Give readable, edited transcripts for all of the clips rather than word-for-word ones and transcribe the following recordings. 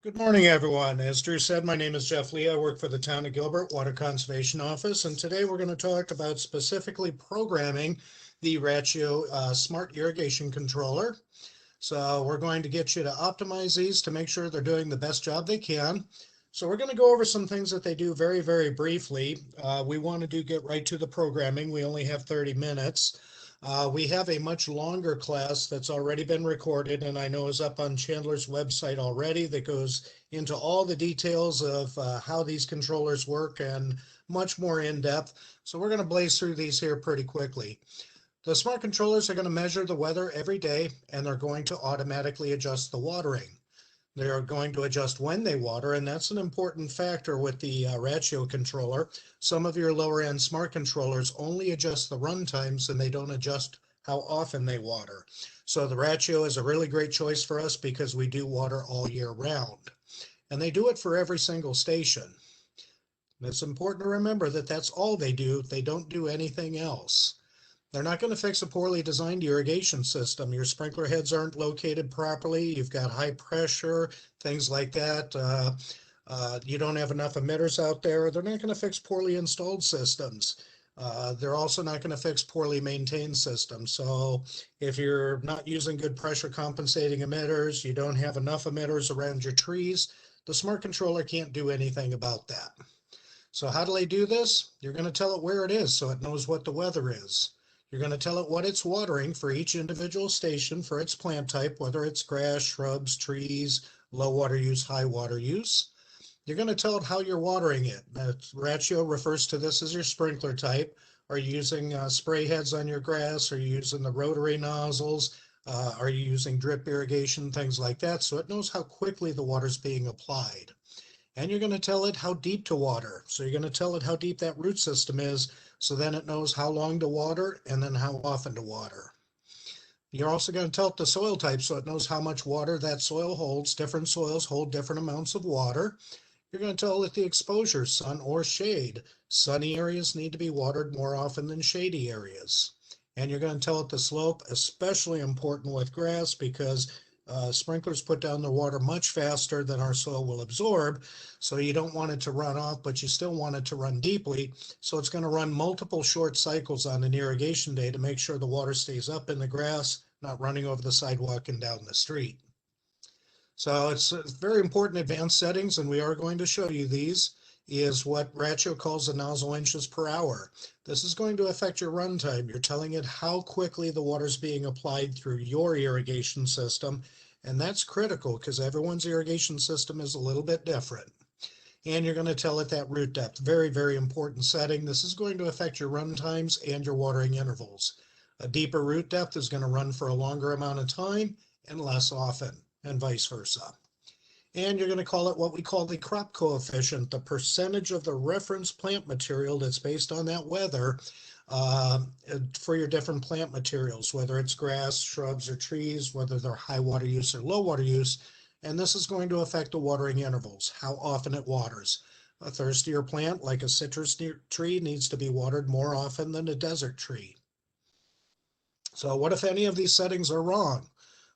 Good morning, everyone. As Drew said, my name is Jeff Lee. I work for the Town of Gilbert Water Conservation Office, and today we're going to talk about specifically programming the Rachio Smart Irrigation Controller. So we're going to get you to optimize these to make sure they're doing the best job they can. So we're going to go over some things that they do very, very briefly. We want to get right to the programming. We only have 30 minutes. We have a much longer class that's already been recorded and I know is up on Chandler's website already that goes into all the details of how these controllers work and much more in depth. So we're going to blaze through these here pretty quickly. The smart controllers are going to measure the weather every day and they're going to automatically adjust the watering. They're going to adjust when they water, and that's an important factor with the Rachio controller. Some of your lower end smart controllers only adjust the run times and they don't adjust how often they water. So the Rachio is a really great choice for us because we do water all year round. And they do it for every single station. It's important to remember that that's all they do. They don't do anything else. They're not going to fix a poorly designed irrigation system. Your sprinkler heads aren't located properly. You've got high pressure, things like that. You don't have enough emitters out there. They're not going to fix poorly installed systems. They're also not going to fix poorly maintained systems. So if you're not using good pressure compensating emitters, you don't have enough emitters around your trees, the smart controller can't do anything about that. So how do they do this? You're going to tell it where it is so it knows what the weather is. You're going to tell it what it's watering for each individual station for its plant type, whether it's grass, shrubs, trees, low water use, high water use. You're going to tell it how you're watering it. Rachio refers to this as your sprinkler type. Are you using spray heads on your grass? Are you using the rotary nozzles? Are you using drip irrigation, things like that? So it knows how quickly the water's being applied. And you're going to tell it how deep to water. So you're going to tell it how deep that root system is, so then it knows how long to water and then how often to water. You're also going to tell it the soil type so it knows how much water that soil holds. Different soils hold different amounts of water. You're going to tell it the exposure, sun or shade. Sunny areas need to be watered more often than shady areas. And you're going to tell it the slope, especially important with grass because sprinklers put down the water much faster than our soil will absorb. So you don't want it to run off, but you still want it to run deeply. So it's going to run multiple short cycles on an irrigation day to make sure the water stays up in the grass, not running over the sidewalk and down the street. So it's very important advanced settings, and we are going to show you these, is what Rachio calls the nozzle inches per hour. This is going to affect your run time. You're telling it how quickly the water is being applied through your irrigation system, and that's critical because everyone's irrigation system is a little bit different. And you're going to tell it that root depth. Very, very important setting. This is going to affect your run times and your watering intervals. A deeper root depth is going to run for a longer amount of time and less often, and vice versa. And you're going to call it what we call the crop coefficient, the percentage of the reference plant material that's based on that weather for your different plant materials, whether it's grass, shrubs, or trees, whether they're high water use or low water use. And this is going to affect the watering intervals, how often it waters. A thirstier plant, like a citrus tree, needs to be watered more often than a desert tree. So what if any of these settings are wrong?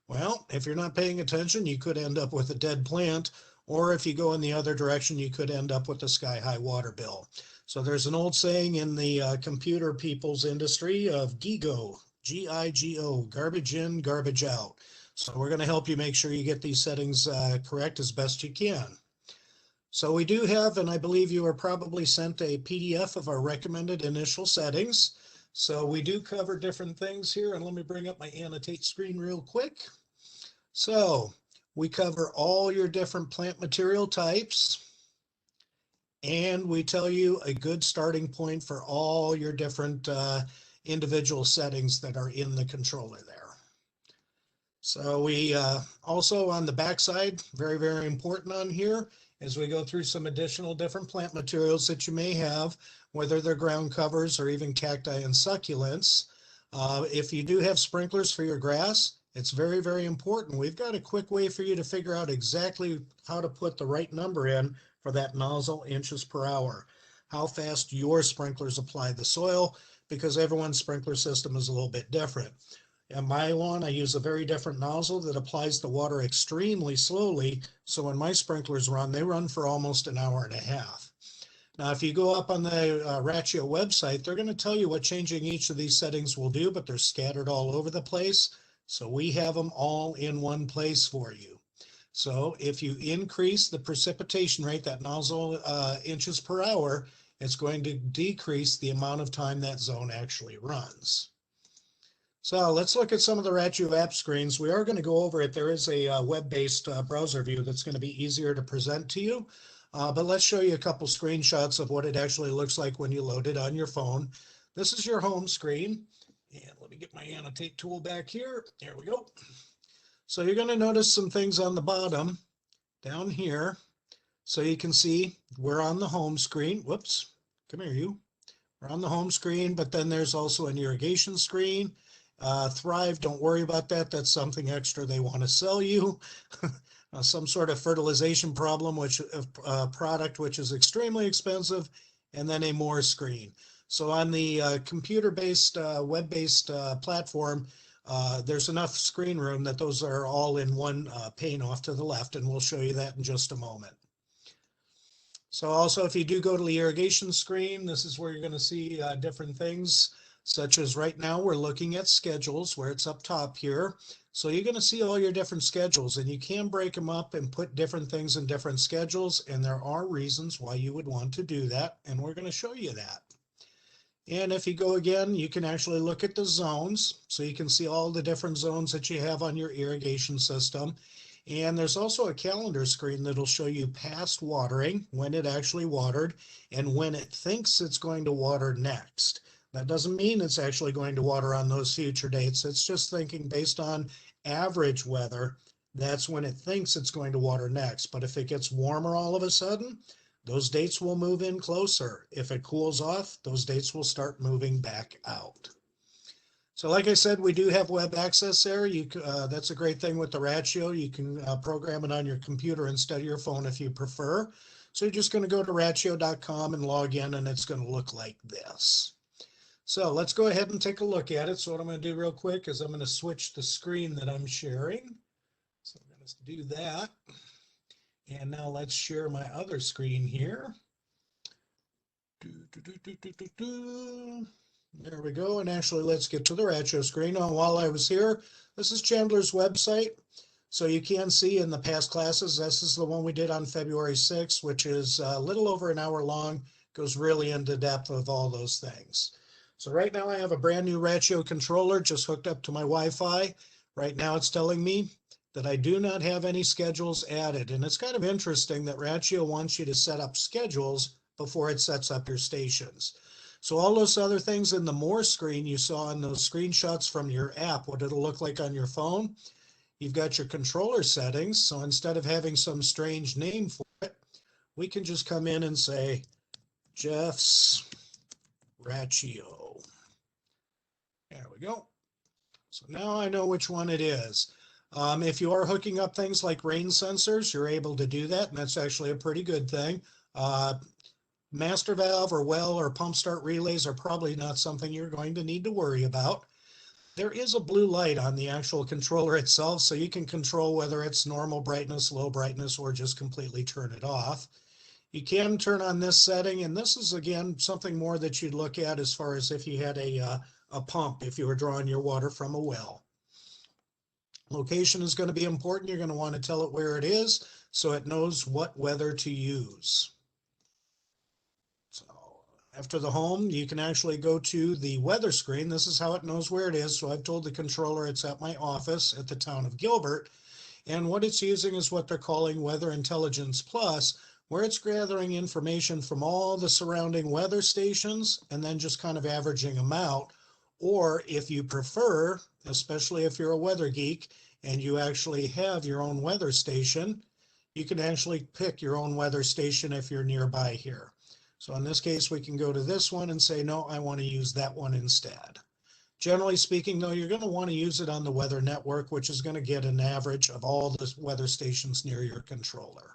Well, if you're not paying attention, you could end up with a dead plant, or if you go in the other direction, you could end up with a sky-high water bill. So there's an old saying in the computer people's industry of GIGO, G-I-G-O, garbage in, garbage out. So we're going to help you make sure you get these settings correct as best you can. So we do have, and I believe you are probably sent a PDF of our recommended initial settings. So we do cover different things here, and let me bring up my annotate screen real quick. So we cover all your different plant material types, and we tell you a good starting point for all your different individual settings that are in the controller there. So we also on the back side, very, very important on here, as we go through some additional different plant materials that you may have, whether they're ground covers or even cacti and succulents. If you do have sprinklers for your grass, it's very, very important. We've got a quick way for you to figure out exactly how to put the right number in for that nozzle inches per hour, how fast your sprinklers apply the soil, because everyone's sprinkler system is a little bit different. And my lawn, I use a very different nozzle that applies the water extremely slowly. So when my sprinklers run, they run for almost an hour and a half. Now, if you go up on the Rachio website, they're going to tell you what changing each of these settings will do, but they're scattered all over the place. So we have them all in one place for you. So if you increase the precipitation rate, that nozzle inches per hour, it's going to decrease the amount of time that zone actually runs. So let's look at some of the Rachio app screens. We are going to go over it. There is a web-based browser view that's going to be easier to present to you. But let's show you a couple screenshots of what it actually looks like when you load it on your phone. This is your home screen. And let me get my annotate tool back here. There we go. So you're going to notice some things on the bottom down here. So you can see we're on the home screen. Whoops, come here you. We're on the home screen, but then there's also an irrigation screen. Thrive, don't worry about that. That's something extra they want to sell you. Some sort of fertilization problem, which product which is extremely expensive, and then a more screen. So on the computer-based, web-based platform, there's enough screen room that those are all in one pane off to the left, and we'll show you that in just a moment. So also, if you do go to the irrigation screen, this is where you're going to see different things, such as right now we're looking at schedules where it's up top here. So you're going to see all your different schedules, and you can break them up and put different things in different schedules, and there are reasons why you would want to do that, and we're going to show you that. And if you go again, you can actually look at the zones, so you can see all the different zones that you have on your irrigation system. And there's also a calendar screen that'll show you past watering, when it actually watered, and when it thinks it's going to water next. That doesn't mean it's actually going to water on those future dates. It's just thinking based on average weather, that's when it thinks it's going to water next. But if it gets warmer all of a sudden, those dates will move in closer. If it cools off, those dates will start moving back out. So like I said, we do have web access there. That's a great thing with the Rachio. You can program it on your computer instead of your phone if you prefer. So you're just going to go to rachio.com and log in, and it's going to look like this. So let's go ahead and take a look at it. So what I'm going to do real quick is I'm going to switch the screen that I'm sharing. So I'm going to do that. And now let's share my other screen here. There we go. And actually, let's get to the Rachio screen. While I was here, this is Chandler's website. So you can see in the past classes, this is the one we did on February 6th, which is a little over an hour long, goes really into depth of all those things. So right now I have a brand new Rachio controller just hooked up to my Wi-Fi. Right now it's telling me that I do not have any schedules added. And it's kind of interesting that Rachio wants you to set up schedules before it sets up your stations. So all those other things in the more screen you saw in those screenshots from your app, what it'll look like on your phone, you've got your controller settings. So instead of having some strange name for it, we can just come in and say Jeff's Rachio. There we go. So now I know which one it is. If you are hooking up things like rain sensors, you're able to do that, and that's actually a pretty good thing. Master valve or well or pump start relays are probably not something you're going to need to worry about. There is a blue light on the actual controller itself, so you can control whether it's normal brightness, low brightness, or just completely turn it off. You can turn on this setting, and this is, again, something more that you'd look at as far as if you had a pump, if you were drawing your water from a well. Location is going to be important. You're going to want to tell it where it is so it knows what weather to use. So after the home, you can actually go to the weather screen. This is how it knows where it is. So I've told the controller it's at my office at the town of Gilbert. And what it's using is what they're calling Weather Intelligence Plus, where it's gathering information from all the surrounding weather stations and then just kind of averaging them out. Or if you prefer, especially if you're a weather geek and you actually have your own weather station, you can actually pick your own weather station if you're nearby here. So in this case, we can go to this one and say, no, I want to use that one instead. Generally speaking, though, you're going to want to use it on the weather network, which is going to get an average of all the weather stations near your controller.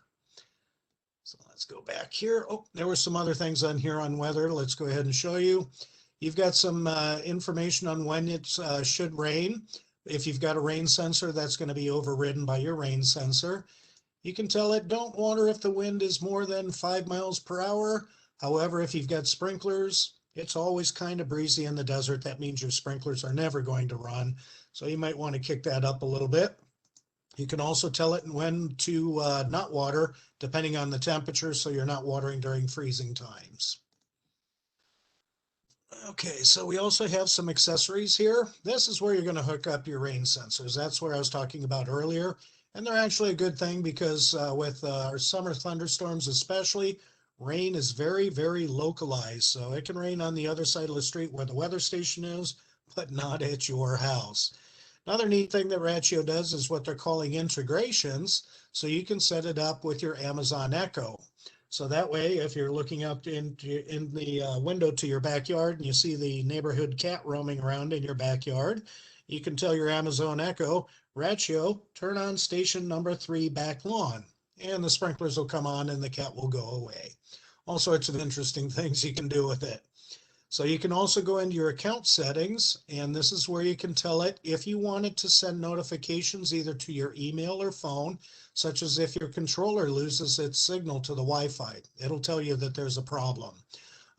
So let's go back here. Oh, there were some other things on here on weather. Let's go ahead and show you. You've got some information on when it should rain. If you've got a rain sensor, that's going to be overridden by your rain sensor. You can tell it don't water if the wind is more than 5 miles per hour. However, if you've got sprinklers, it's always kind of breezy in the desert. That means your sprinklers are never going to run. So you might want to kick that up a little bit. You can also tell it when to not water, depending on the temperature, so you're not watering during freezing times. Okay, so we also have some accessories here. This is where you're going to hook up your rain sensors. That's where I was talking about earlier. And they're actually a good thing because with our summer thunderstorms especially, rain is very, very localized. So it can rain on the other side of the street where the weather station is, but not at your house. Another neat thing that Rachio does is what they're calling integrations. So you can set it up with your Amazon Echo. So that way, if you're looking out in the window to your backyard and you see the neighborhood cat roaming around in your backyard, you can tell your Amazon Echo, Rachio, turn on station number 3 back lawn. And the sprinklers will come on and the cat will go away. All sorts of interesting things you can do with it. So you can also go into your account settings, and this is where you can tell it if you want it to send notifications either to your email or phone, such as if your controller loses its signal to the Wi-Fi. It'll tell you that there's a problem.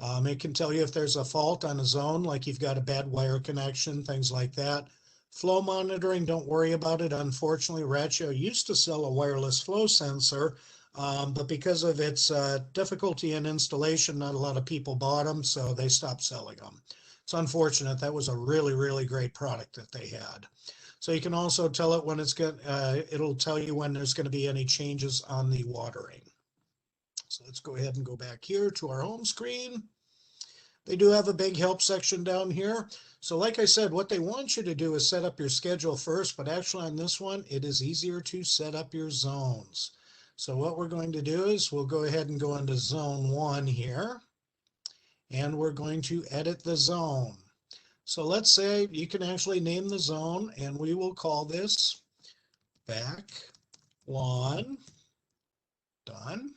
It can tell you if there's a fault on a zone, like you've got a bad wire connection, things like that. Flow monitoring, don't worry about it. Unfortunately, Rachio used to sell a wireless flow sensor, but because of its difficulty in installation, not a lot of people bought them, so they stopped selling them. It's unfortunate. That was a really, really great product that they had. So you can also tell it when it's it'll tell you when there's going to be any changes on the watering. So let's go ahead and go back here to our home screen. They do have a big help section down here. So like I said, what they want you to do is set up your schedule first, but actually on this one, it is easier to set up your zones. So what we're going to do is we'll go ahead and go into zone 1 here, and we're going to edit the zone. So let's say you can actually name the zone, and we will call this back lawn. Done.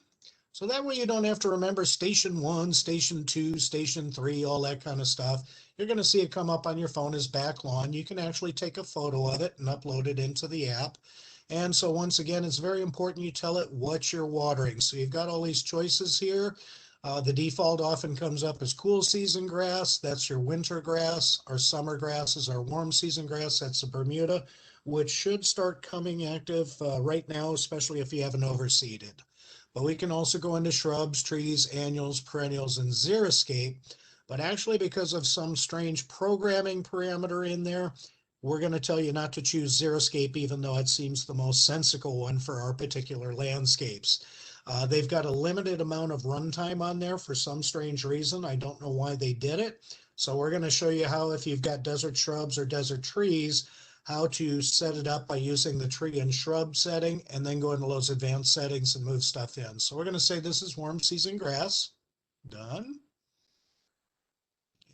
So that way you don't have to remember station 1, station 2, station 3, all that kind of stuff. You're going to see it come up on your phone as back lawn. You can actually take a photo of it and upload it into the app. And so once again, it's very important you tell it what you're watering. So you've got all these choices here. The default often comes up as cool season grass. That's your winter grass. Our summer grass is our warm season grass. That's the Bermuda, which should start coming active right now, especially if you haven't overseeded. But we can also go into shrubs, trees, annuals, perennials, and xeriscape. But actually, because of some strange programming parameter in there, we're going to tell you not to choose xeriscape, even though it seems the most sensical one for our particular landscapes. They've got a limited amount of runtime on there for some strange reason. I don't know why they did it. So we're going to show you how, if you've got desert shrubs or desert trees, how to set it up by using the tree and shrub setting, and then go into those advanced settings and move stuff in. So we're going to say this is warm season grass. Done.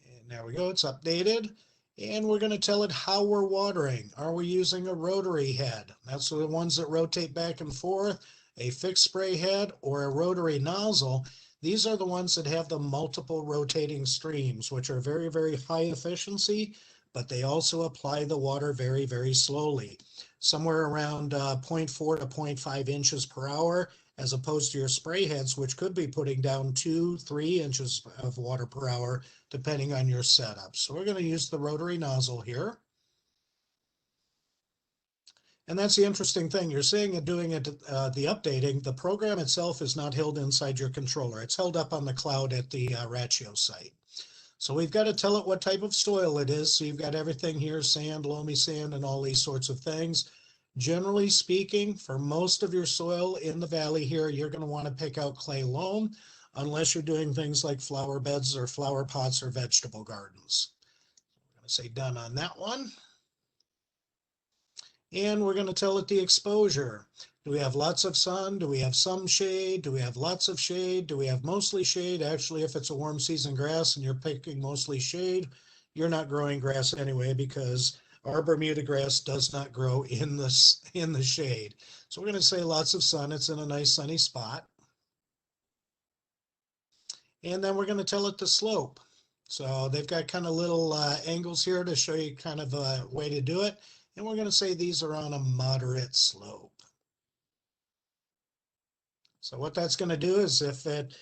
And there we go. It's updated. And we're going to tell it how we're watering. Are we using a rotary head? That's the ones that rotate back and forth, a fixed spray head, or a rotary nozzle. These are the ones that have the multiple rotating streams, which are very, very high efficiency, but they also apply the water very, very slowly, somewhere around 0.4 to 0.5 inches per hour, as opposed to your spray heads, which could be putting down 2-3 inches of water per hour, depending on your setup. So we're going to use the rotary nozzle here. And that's the interesting thing. You're seeing it doing it, the updating. The program itself is not held inside your controller. It's held up on the cloud at the Rachio site. So we've got to tell it what type of soil it is. So you've got everything here, sand, loamy sand, and all these sorts of things. Generally speaking, for most of your soil in the valley here, you're going to want to pick out clay loam, unless you're doing things like flower beds or flower pots or vegetable gardens. I'm going to say done on that one. And we're going to tell it the exposure. Do we have lots of sun? Do we have some shade? Do we have lots of shade? Do we have mostly shade? Actually, if it's a warm season grass and you're picking mostly shade, you're not growing grass anyway, because our Bermuda grass does not grow in the shade. So we're going to say lots of sun. It's in a nice sunny spot. And then we're going to tell it the slope. So they've got kind of little angles here to show you kind of a way to do it. And we're going to say these are on a moderate slope. So what that's going to do is if it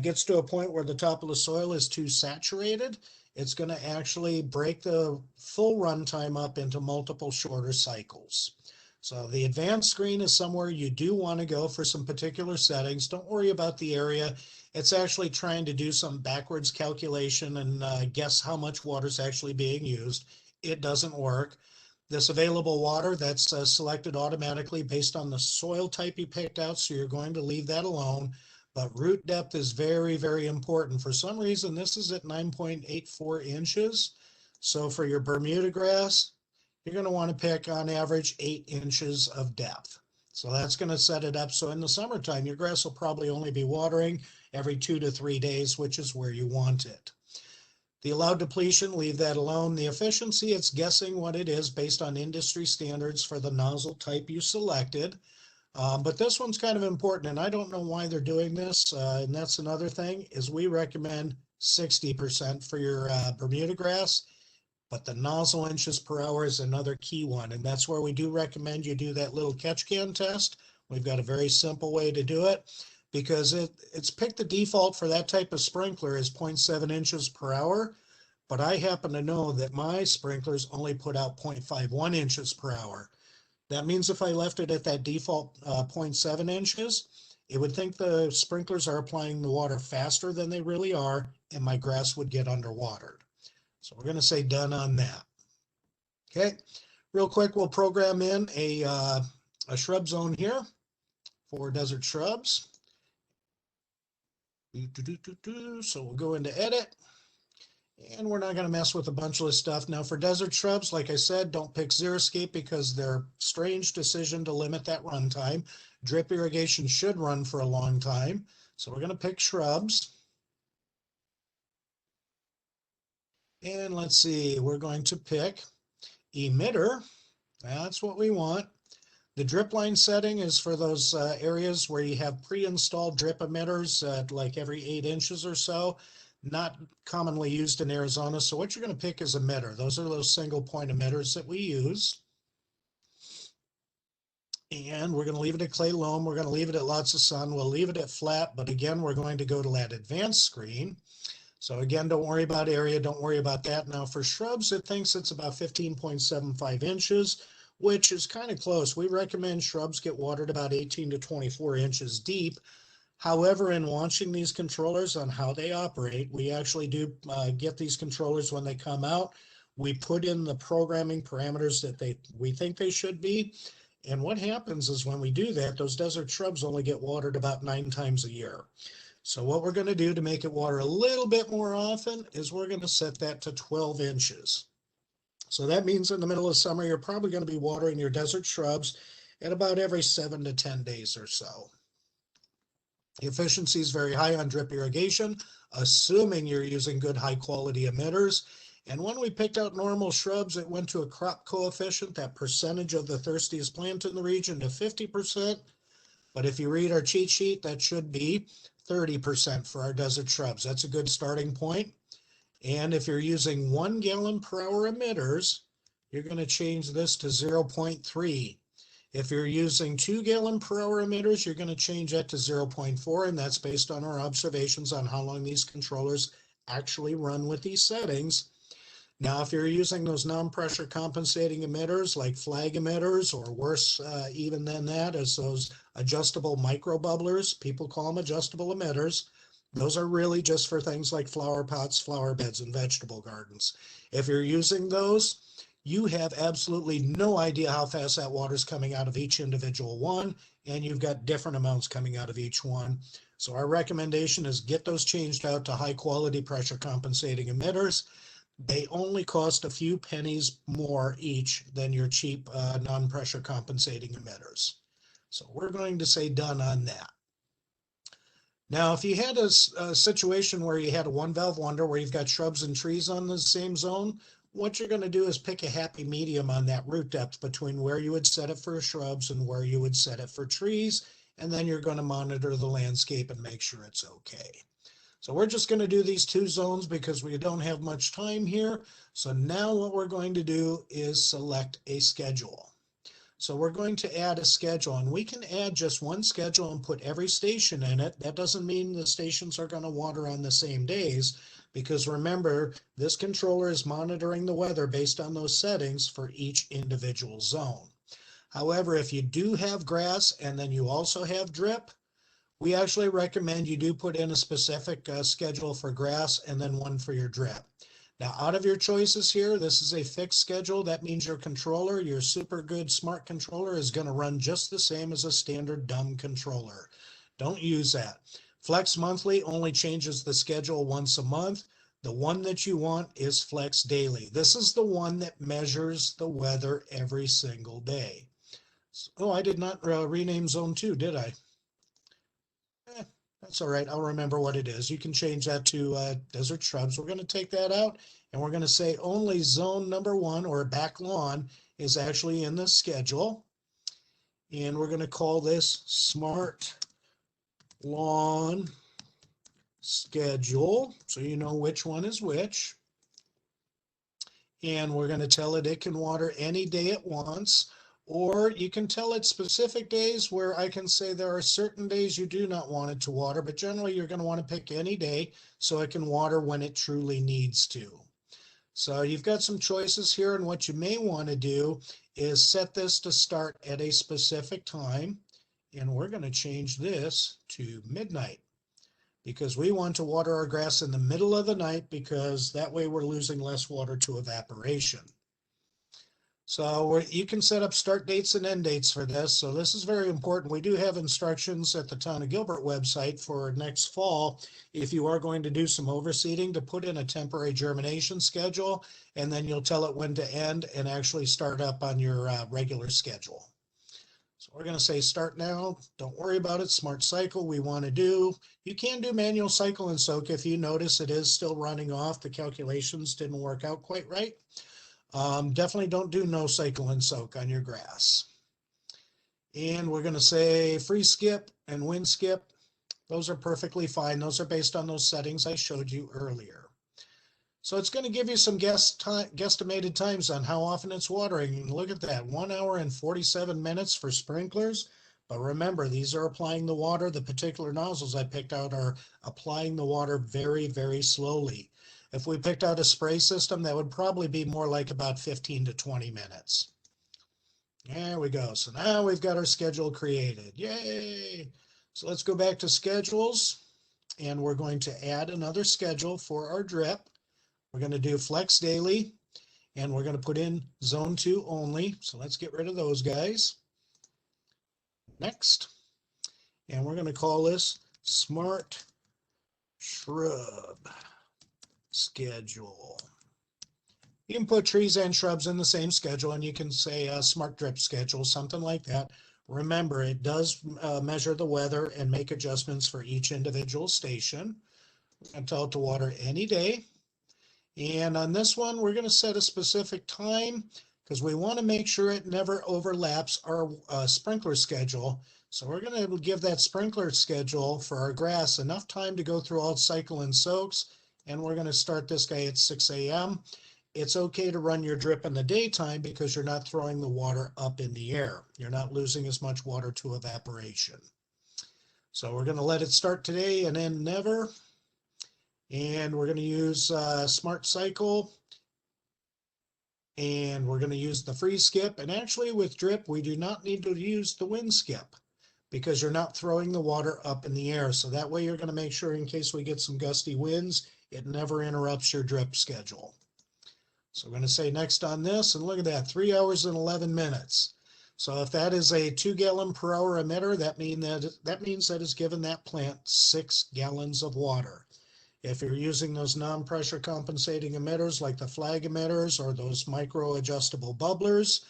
gets to a point where the top of the soil is too saturated, it's going to actually break the full runtime up into multiple shorter cycles. So the advanced screen is somewhere you do want to go for some particular settings. Don't worry about the area. It's actually trying to do some backwards calculation and guess how much water is actually being used. It doesn't work. This available water, that's selected automatically based on the soil type you picked out, so you're going to leave that alone. But root depth is very, very important. For some reason, this is at 9.84 inches. So for your Bermuda grass, you're going to want to pick on average 8 inches of depth. So that's going to set it up. So in the summertime, your grass will probably only be watering every 2 to 3 days, which is where you want it. The allowed depletion, leave that alone. The efficiency, it's guessing what it is based on industry standards for the nozzle type you selected. But this one's kind of important, and I don't know why they're doing this. And that's another thing, is we recommend 60% for your Bermuda grass. But the nozzle inches per hour is another key one, and that's where we do recommend you do that little catch can test. We've got a very simple way to do it, because it's picked the default for that type of sprinkler is 0.7 inches per hour, but I happen to know that my sprinklers only put out 0.51 inches per hour. That means if I left it at that default 0.7 inches, it would think the sprinklers are applying the water faster than they really are, and my grass would get underwatered. So we're going to say done on that. Okay, real quick, we'll program in a shrub zone here for desert shrubs. So we'll go into edit, and we're not going to mess with a bunch of this stuff. Now for desert shrubs, like I said, don't pick xeriscape because they're strange decision to limit that runtime. Drip irrigation should run for a long time. So we're going to pick shrubs. And let's see, we're going to pick emitter. That's what we want. The drip line setting is for those areas where you have pre-installed drip emitters like every 8 inches or so. Not commonly used in Arizona. So what you're going to pick is emitter. Those are those single point emitters that we use. And we're going to leave it at clay loam. We're going to leave it at lots of sun. We'll leave it at flat, but again, we're going to go to that advanced screen. So again, don't worry about area, don't worry about that. Now for shrubs, it thinks it's about 15.75 inches, which is kind of close. We recommend shrubs get watered about 18 to 24 inches deep. However, in watching these controllers on how they operate, we actually do get these controllers when they come out. We put in the programming parameters that we think they should be. And what happens is when we do that, those desert shrubs only get watered about 9 times a year. So what we're going to do to make it water a little bit more often is we're going to set that to 12 inches. So that means in the middle of summer, you're probably going to be watering your desert shrubs at about every 7 to 10 days or so. The efficiency is very high on drip irrigation, assuming you're using good high quality emitters. And when we picked out normal shrubs, it went to a crop coefficient, that percentage of the thirstiest plant in the region, to 50%. But if you read our cheat sheet, that should be 30% for our desert shrubs. That's a good starting point. And if you're using 1 gallon per hour emitters, you're going to change this to 0.3. If you're using 2 gallon per hour emitters, you're going to change that to 0.4, and that's based on our observations on how long these controllers actually run with these settings. Now, if you're using those non-pressure compensating emitters like flag emitters, or worse even than that, as those adjustable micro bubblers, people call them adjustable emitters. Those are really just for things like flower pots, flower beds, and vegetable gardens. If you're using those, you have absolutely no idea how fast that water is coming out of each individual one, and you've got different amounts coming out of each one. So our recommendation is get those changed out to high quality pressure compensating emitters. They only cost a few pennies more each than your cheap non-pressure compensating emitters. So we're going to say done on that. Now, if you had a situation where you had a one valve wonder where you've got shrubs and trees on the same zone, what you're going to do is pick a happy medium on that root depth between where you would set it for shrubs and where you would set it for trees, and then you're going to monitor the landscape and make sure it's okay. So we're just going to do these 2 zones because we don't have much time here. So now what we're going to do is select a schedule. So we're going to add a schedule, and we can add just one schedule and put every station in it. That doesn't mean the stations are going to water on the same days, because remember, this controller is monitoring the weather based on those settings for each individual zone. However, if you do have grass and then you also have drip, we actually recommend you do put in a specific schedule for grass and then one for your drip. Now, out of your choices here, this is a fixed schedule. That means your controller, your super good smart controller, is going to run just the same as a standard dumb controller. Don't use that. Flex monthly only changes the schedule once a month. The one that you want is Flex daily. This is the one that measures the weather every single day. Oh, I did not rename zone 2, did I? That's all right. I'll remember what it is. You can change that to desert shrubs. We're going to take that out, and we're going to say only zone number 1, or back lawn, is actually in the schedule. And we're going to call this Smart Lawn Schedule, so you know which one is which. And we're going to tell it can water any day it wants. Or you can tell it specific days where I can say there are certain days you do not want it to water, but generally you're going to want to pick any day so it can water when it truly needs to. So you've got some choices here, and what you may want to do is set this to start at a specific time, and we're going to change this to midnight because we want to water our grass in the middle of the night, because that way we're losing less water to evaporation. So you can set up start dates and end dates for this. So this is very important. We do have instructions at the Town of Gilbert website for next fall, if you are going to do some overseeding, to put in a temporary germination schedule, and then you'll tell it when to end and actually start up on your regular schedule. So we're going to say start now. Don't worry about it. Smart cycle we want to do. You can do manual cycle and soak if you notice it is still running off. The calculations didn't work out quite right. Definitely don't do no cycle and soak on your grass. And we're going to say free skip and wind skip. Those are perfectly fine. Those are based on those settings I showed you earlier. So it's going to give you some guesstimated times on how often it's watering. Look at that, 1 hour and 47 minutes for sprinklers. But remember, these are applying the water. The particular nozzles I picked out are applying the water very, very slowly. If we picked out a spray system, that would probably be more like about 15 to 20 minutes. There we go. So now we've got our schedule created. Yay! So let's go back to schedules, and we're going to add another schedule for our drip. We're going to do Flex Daily, and we're going to put in Zone 2 only. So let's get rid of those guys. Next. And we're going to call this Smart Shrub Schedule. You can put trees and shrubs in the same schedule, and you can say a Smart Drip Schedule, something like that. Remember, it does measure the weather and make adjustments for each individual station. We're going to tell it to water any day. And on this one, we're going to set a specific time because we want to make sure it never overlaps our sprinkler schedule. So we're going to give that sprinkler schedule for our grass enough time to go through all cycle and soaks. And we're going to start this guy at 6 a.m. It's okay to run your drip in the daytime because you're not throwing the water up in the air. You're not losing as much water to evaporation. So we're going to let it start today and end never. And we're going to use Smart Cycle, and we're going to use the free skip. And actually with drip, we do not need to use the wind skip because you're not throwing the water up in the air. So that way you're going to make sure in case we get some gusty winds, it never interrupts your drip schedule. So we're going to say next on this, and look at that, 3 hours and 11 minutes. So if that is a 2 gallon per hour emitter, that means that it's given that plant 6 gallons of water. If you're using those non-pressure compensating emitters like the flag emitters or those micro adjustable bubblers,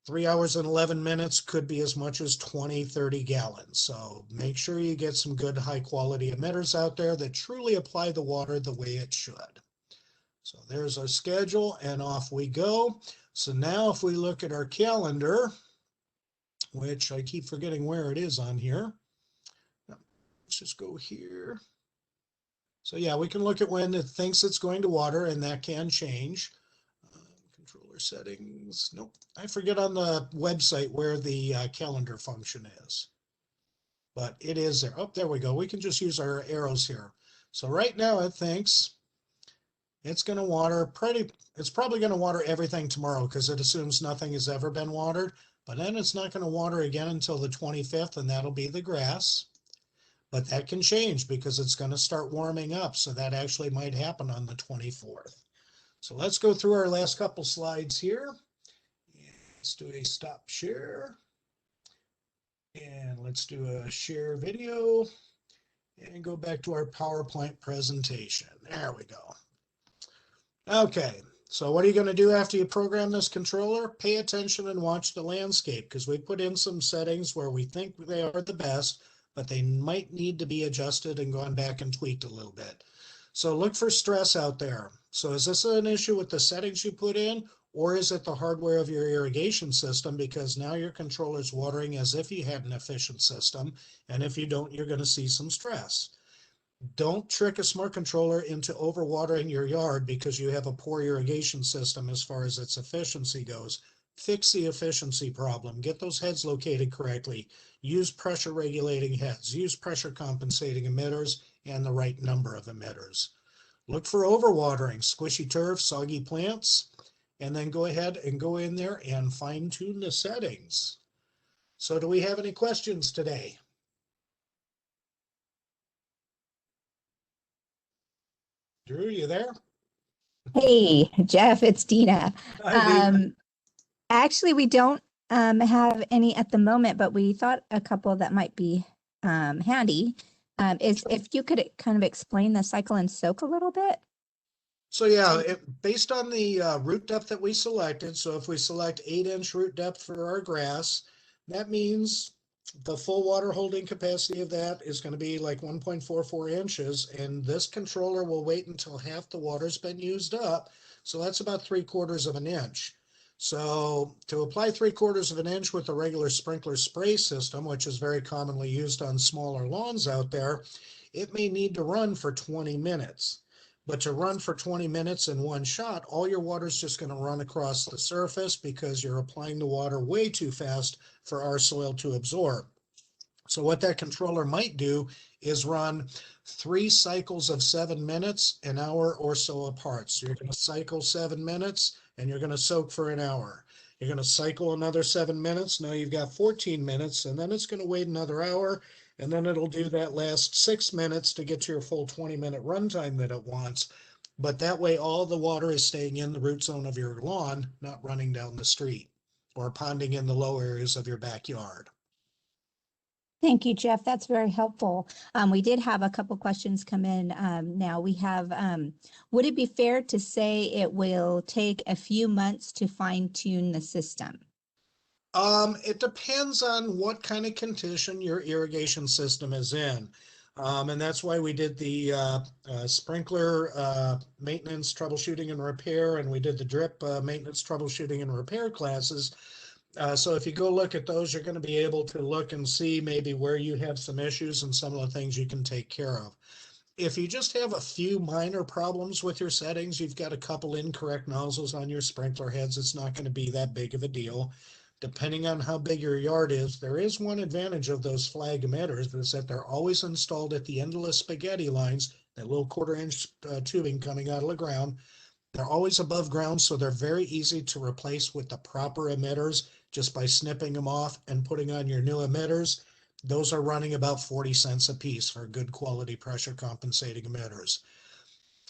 3 hours and 11 minutes could be as much as 20, 30 gallons. So make sure you get some good high quality emitters out there that truly apply the water the way it should. So there's our schedule, and off we go. So now if we look at our calendar, which I keep forgetting where it is on here. Let's just go here. So yeah, we can look at when it thinks it's going to water, and that can change. Controller settings. Nope. I forget on the website where the calendar function is. But it is there. Oh, there we go. We can just use our arrows here. So right now it thinks it's going to water it's probably going to water everything tomorrow because it assumes nothing has ever been watered. But then it's not going to water again until the 25th, and that'll be the grass. But that can change because it's going to start warming up. So that actually might happen on the 24th. So let's go through our last couple slides here. Let's do a stop share. And let's do a share video and go back to our PowerPoint presentation. There we go. Okay, so what are you going to do after you program this controller? Pay attention and watch the landscape, because we put in some settings where we think they are the best, but they might need to be adjusted and gone back and tweaked a little bit. So look for stress out there. So is this an issue with the settings you put in, or is it the hardware of your irrigation system? Because now your controller's watering as if you had an efficient system, and if you don't, you're going to see some stress. Don't trick a smart controller into overwatering your yard because you have a poor irrigation system as far as its efficiency goes. Fix the efficiency problem. Get those heads located correctly. Use pressure regulating heads. Use pressure compensating emitters and the right number of emitters. Look for overwatering, squishy turf, soggy plants, and then go ahead and go in there and fine tune the settings. So do we have any questions today? Drew, you there? Hey, Jeff, it's Dina. Hi, Dina. Actually, we don't have any at the moment, but we thought a couple that might be handy. Is if you could kind of explain the cycle and soak a little bit. So yeah, based on the root depth that we selected, so if we select 8-inch root depth for our grass, that means the full water holding capacity of that is going to be like 1.44 inches, and this controller will wait until half the water's been used up. So that's about 3/4 of an inch. So to apply 3/4 of an inch with a regular sprinkler spray system, which is very commonly used on smaller lawns out there, it may need to run for 20 minutes. But to run for 20 minutes in one shot, all your water is just going to run across the surface because you're applying the water way too fast for our soil to absorb. So what that controller might do is run 3 cycles of 7 minutes, an hour or so apart. So you're going to cycle 7 minutes and you're going to soak for an hour. You're going to cycle another 7 minutes. Now you've got 14 minutes, and then it's going to wait another hour, and then it'll do that last 6 minutes to get to your full 20-minute runtime that it wants. But that way all the water is staying in the root zone of your lawn, not running down the street or ponding in the low areas of your backyard. Thank you, Jeff. That's very helpful. We did have a couple questions come in. Now we have, would it be fair to say it will take a few months to fine tune the system? It depends on what kind of condition your irrigation system is in. And that's why we did the sprinkler maintenance, troubleshooting, and repair, and we did the drip maintenance, troubleshooting, and repair classes. So if you go look at those, you're going to be able to look and see maybe where you have some issues and some of the things you can take care of. If you just have a few minor problems with your settings, you've got a couple incorrect nozzles on your sprinkler heads, it's not going to be that big of a deal. Depending on how big your yard is, there is one advantage of those flag emitters, is that they're always installed at the end of the spaghetti lines, that little 1/4-inch tubing coming out of the ground. They're always above ground, so they're very easy to replace with the proper emitters just by snipping them off and putting on your new emitters. Those are running about 40 cents a piece for good quality pressure compensating emitters.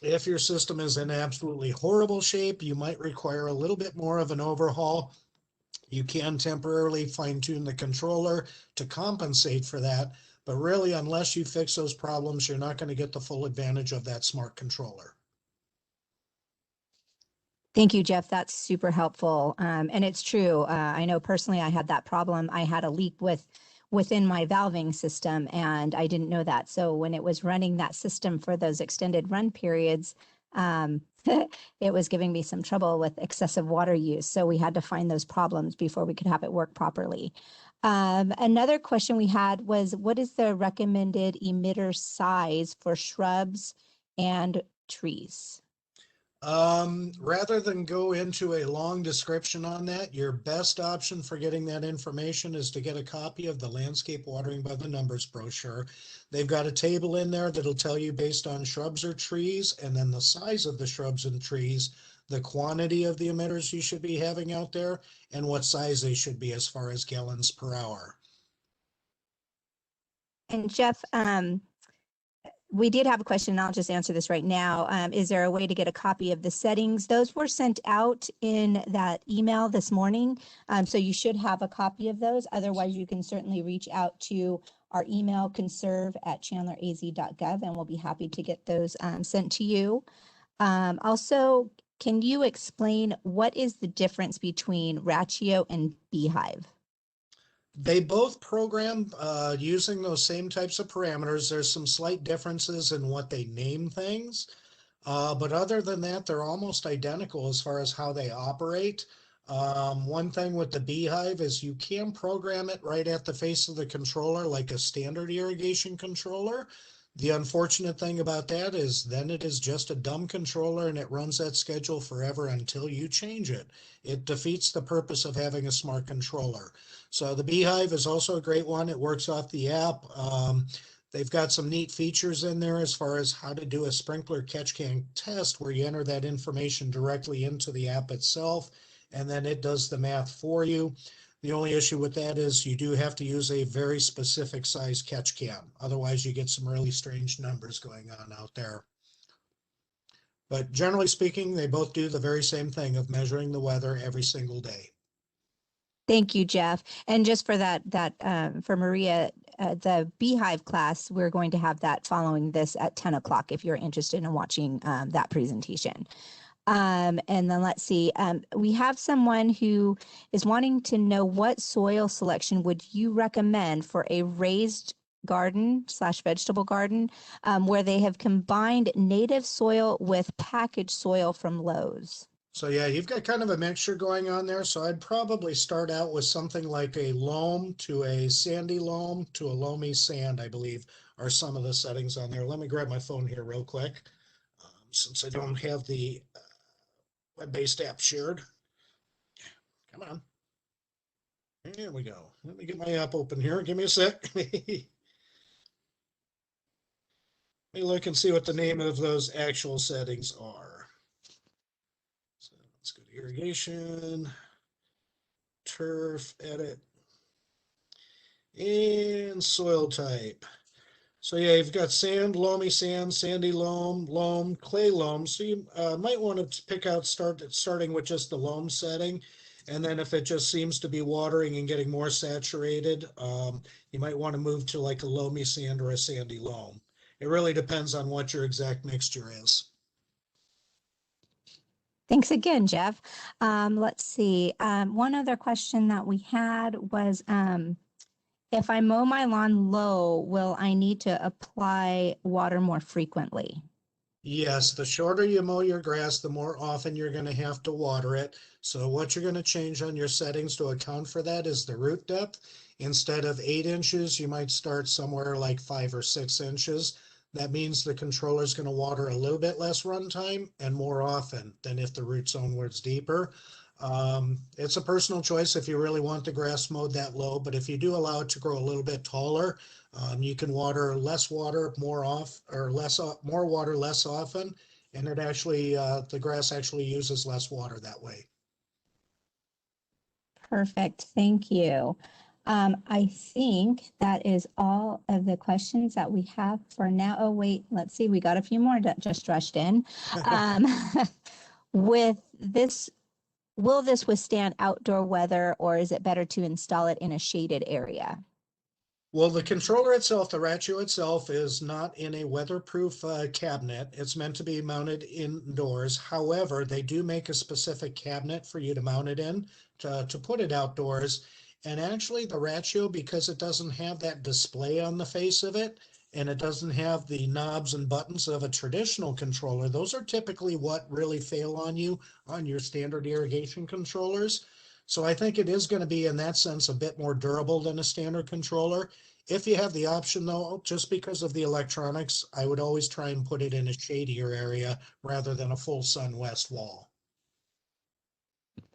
If your system is in absolutely horrible shape, you might require a little bit more of an overhaul. You can temporarily fine tune the controller to compensate for that, but really, unless you fix those problems, you're not going to get the full advantage of that smart controller. Thank you, Jeff. That's super helpful. And it's true. I know personally I had that problem. I had a leak within my valving system, and I didn't know that. So when it was running that system for those extended run periods, it was giving me some trouble with excessive water use. So we had to find those problems before we could have it work properly. Another question we had was, what is the recommended emitter size for shrubs and trees? Rather than go into a long description on that, your best option for getting that information is to get a copy of the Landscape Watering by the Numbers brochure. They've got a table in there that'll tell you based on shrubs or trees, and then the size of the shrubs and trees, the quantity of the emitters you should be having out there, and what size they should be as far as gallons per hour. And Jeff, we did have a question, and I'll just answer this right now. Is there a way to get a copy of the settings? Those were sent out in that email this morning, so you should have a copy of those. Otherwise, you can certainly reach out to our email, conserve@chandleraz.gov, and we'll be happy to get those sent to you. Also, can you explain what is the difference between Rachio and Beehive? They both program using those same types of parameters. There's some slight differences in what they name things, but other than that, they're almost identical as far as how they operate. One thing with the Beehive is you can program it right at the face of the controller like a standard irrigation controller. The unfortunate thing about that is then it is just a dumb controller and it runs that schedule forever until you change it. It defeats the purpose of having a smart controller. So the Beehive is also a great one. It works off the app. They've got some neat features in there as far as how to do a sprinkler catch can test where you enter that information directly into the app itself, and then it does the math for you. The only issue with that is you do have to use a very specific size catch can. Otherwise, you get some really strange numbers going on out there. But generally speaking, they both do the very same thing of measuring the weather every single day. Thank you, Jeff. And just for that, for Maria, the Beehive class, we're going to have that following this at 10 o'clock if you're interested in watching that presentation. And then let's see, we have someone who is wanting to know what soil selection would you recommend for a raised garden / vegetable garden where they have combined native soil with packaged soil from Lowe's? So yeah, you've got kind of a mixture going on there. So I'd probably start out with something like a loam to a sandy loam to a loamy sand, I believe, are some of the settings on there. Let me grab my phone here real quick, since I don't have the web-based app shared. Come on. Here we go. Let me get my app open here. Give me a sec. Let me look and see what the name of those actual settings are. So let's go to irrigation, turf, edit, and soil type. So yeah, you've got sand, loamy sand, sandy loam, loam, clay loam. So you might want to pick out starting with just the loam setting. And then if it just seems to be watering and getting more saturated, you might want to move to like a loamy sand or a sandy loam. It really depends on what your exact mixture is. Thanks again, Jeff. Let's see. One other question that we had was, if I mow my lawn low, will I need to apply water more frequently? Yes, the shorter you mow your grass, the more often you're going to have to water it. So what you're going to change on your settings to account for that is the root depth. Instead of 8 inches, you might start somewhere like 5 or 6 inches. That means the controller is going to water a little bit less runtime and more often than if the root zone was deeper. It's a personal choice if you really want the grass mowed that low, but if you do allow it to grow a little bit taller, you can water less water more water less often, and it actually the grass actually uses less water that way. Perfect. Thank you. I think that is all of the questions that we have for now. Oh, wait, let's see. We got a few more that just rushed in. With this, will this withstand outdoor weather, or is it better to install it in a shaded area? Well, the controller itself, the Rachio itself, is not in a weatherproof cabinet. It's meant to be mounted indoors. However, they do make a specific cabinet for you to mount it in to put it outdoors. And actually, the Rachio, because it doesn't have that display on the face of it, and it doesn't have the knobs and buttons of a traditional controller, those are typically what really fail on you on your standard irrigation controllers. So I think it is going to be, in that sense, a bit more durable than a standard controller. If you have the option though, just because of the electronics, I would always try and put it in a shadier area rather than a full sun west wall.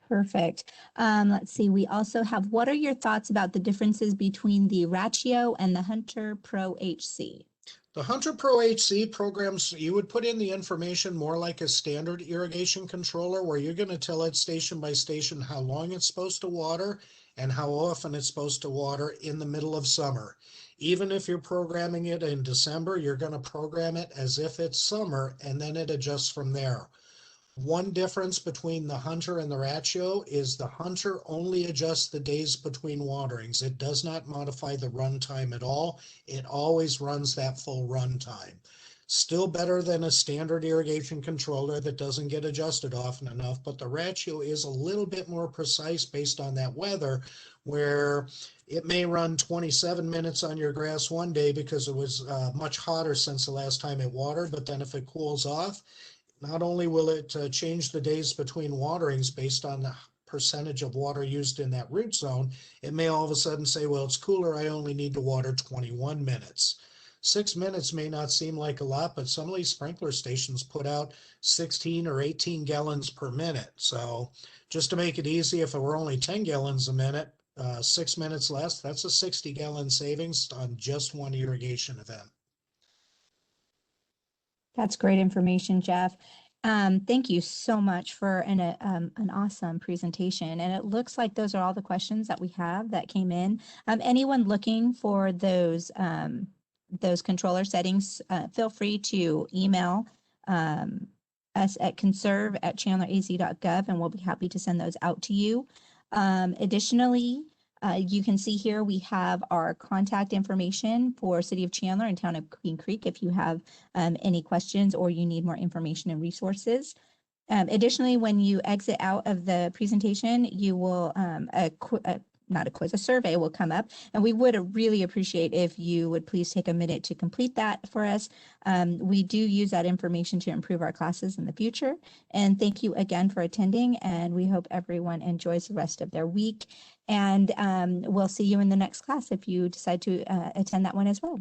Perfect. Let's see. We also have, what are your thoughts about the differences between the Rachio and the Hunter Pro HC? The Hunter Pro HC programs, you would put in the information more like a standard irrigation controller where you're going to tell it station by station how long it's supposed to water and how often it's supposed to water in the middle of summer. Even if you're programming it in December, you're going to program it as if it's summer and then it adjusts from there. One difference between the Hunter and the Rachio is the Hunter only adjusts the days between waterings. It does not modify the run time at all. It always runs that full run time. Still better than a standard irrigation controller that doesn't get adjusted often enough, but the Rachio is a little bit more precise based on that weather, where it may run 27 minutes on your grass one day because it was much hotter since the last time it watered, but then if it cools off, not only will it change the days between waterings based on the percentage of water used in that root zone, it may all of a sudden say, well, it's cooler, I only need to water 21 minutes. 6 minutes may not seem like a lot, but some of these sprinkler stations put out 16 or 18 gallons per minute. So just to make it easy, if it were only 10 gallons a minute, 6 minutes less, that's a 60-gallon savings on just one irrigation event. That's great information, Jeff. Thank you so much for an awesome presentation. And it looks like those are all the questions that we have that came in. Anyone looking for those controller settings, feel free to email us at conserve@chandleraz.gov, and we'll be happy to send those out to you. Additionally, you can see here we have our contact information for City of Chandler and Town of Queen Creek if you have any questions or you need more information and resources. Additionally, when you exit out of the presentation, you will, not a quiz, a survey will come up, and we would really appreciate if you would please take a minute to complete that for us. We do use that information to improve our classes in the future. And thank you again for attending, and we hope everyone enjoys the rest of their week. And we'll see you in the next class if you decide to attend that one as well.